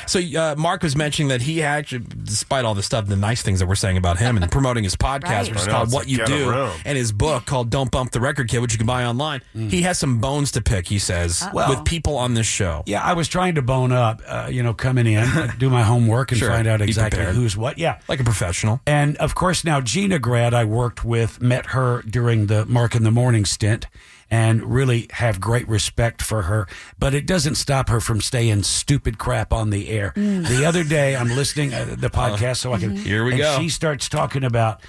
So Mark was mentioning that he actually, despite all the stuff, the nice things that we're saying about him and promoting his podcast, which is called What You Do, and his book called Don't Bump the Record Kid, which you can buy online, he has some bones to pick, he says, with people on this show. Yeah, I was trying to bone up, coming in, do my homework and find out exactly who's what. Yeah. Like a professional. And, of course, now Gina Grad I worked with, met her during the Mark in the Morning stint, and really have great respect for her. But it doesn't stop her from saying stupid crap on the air. The other day, I'm listening to the podcast so I can... Here we go. She starts talking about,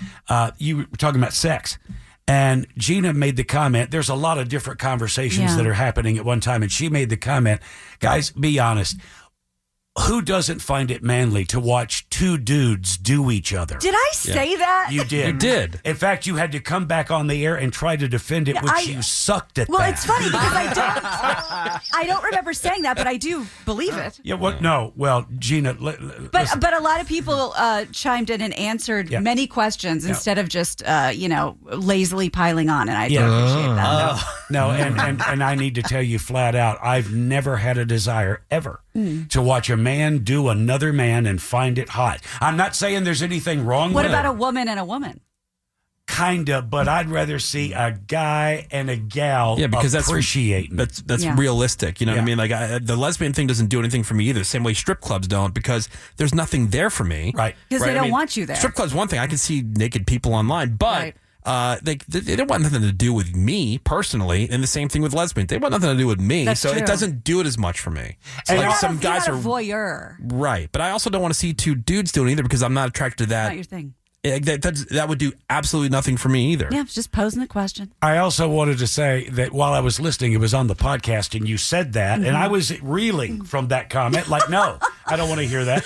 you were talking about sex. And Gina made the comment, there's a lot of different conversations that are happening at one time. And she made the comment, guys, be honest. Who doesn't find it manly to watch two dudes do each other? Did I say that? You did. You did. In fact, you had to come back on the air and try to defend it, which you sucked at that. Well, it's funny because I don't remember saying that, but I do believe it. Yeah, no. Well, Gina... But a lot of people chimed in and answered many questions instead of just, lazily piling on, and I do appreciate that. No, and I need to tell you flat out, I've never had a desire, ever, to watch a man do another man and find it hot. I'm not saying there's anything wrong with it. What about a woman and a woman? Kinda, but I'd rather see a guy and a gal appreciating. That's realistic. You know what I mean? Like the lesbian thing doesn't do anything for me either. Same way strip clubs don't, because there's nothing there for me. Right. Because they don't want you there. Strip club's one thing. I can see naked people online, but they don't want nothing to do with me personally. And the same thing with lesbians. They want nothing to do with me. That's true. It doesn't do it as much for me. So like some guys are a voyeur. Right. But I also don't want to see two dudes do it either, because I'm not attracted to that. Not your thing. That would do absolutely nothing for me either. Yeah, just posing the question. I also wanted to say that while I was listening, it was on the podcast, and you said that, and I was reeling from that comment, like, no, I don't want to hear that.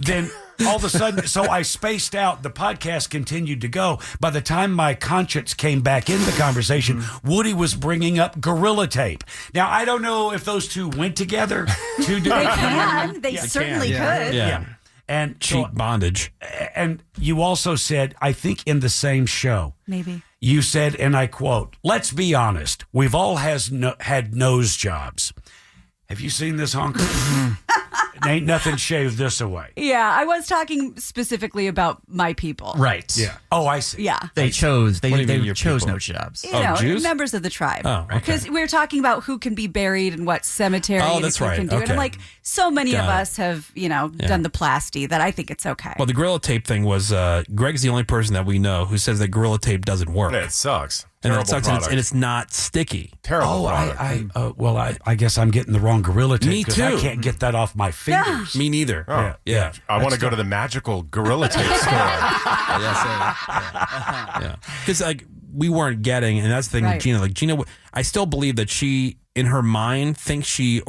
Then all of a sudden, so I spaced out. The podcast continued to go. By the time my conscience came back in the conversation, Woody was bringing up Gorilla Tape. Now, I don't know if those two went together. They can. They certainly could. Yeah. And cheap bondage. And you also said, I think in the same show, maybe you said, and I quote, "Let's be honest, we've all had nose jobs. Have you seen this honker? Ain't nothing shaved this away." Yeah, I was talking specifically about my people. Right. Yeah. Oh, I see. Yeah. They chose your chose people? no jobs. Jews? Members of the tribe. Oh, okay. Because we were talking about who can be buried in what cemetery. Oh, and that's who right. Can do. Okay. And I'm like, so many of Got it. us have, done the plasty that I think it's okay. Well, the Gorilla Tape thing was, Greg's the only person that we know who says that Gorilla Tape doesn't work. Yeah, it sucks. And Terrible it sucks, product. and it's not sticky. Terrible product. I guess I'm getting the wrong Gorilla Tape. Me 'cause too. I can't get that off my fingers. Me neither. Oh, Yeah. I want to go to the magical Gorilla Tape store. Yeah. Because we weren't getting, and that's the thing with Gina. Like Gina, I still believe that she, in her mind, thinks she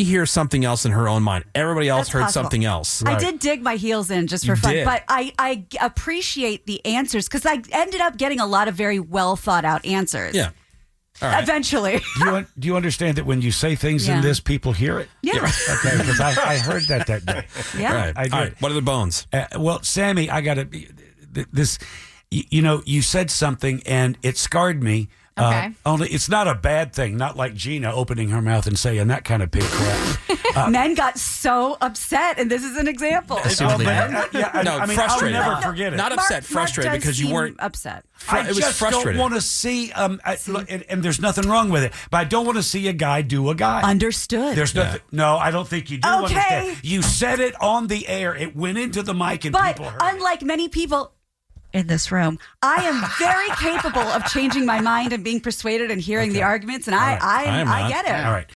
hears something else in her own mind. Everybody else That's heard possible. something else. I did dig my heels in just for fun, but I appreciate the answers because I ended up getting a lot of very well thought out answers. Yeah. All right. Eventually. Do you understand that when you say things in this, people hear it? Yeah. Okay, because I heard that day. Yeah. Right. I did. All right. What are the bones? Well, Sammy, I got to this. You said something and it scarred me. Okay. Only it's not a bad thing. Not like Gina opening her mouth and saying that kind of pig crap. Men got so upset, and this is an example. Assumedly men. Frustrated. I'll never forget it. Not upset, frustrated Mark because you does weren't seem upset. I it was just frustrated. don't want to see. And there's nothing wrong with it, but I don't want to see a guy do a guy. Understood. There's nothing. No, I don't think you do Okay. understand. You said it on the air. It went into the mic, and But people heard it. unlike many people in this room, I am very capable of changing my mind and being persuaded and hearing the arguments, and I get it. All right.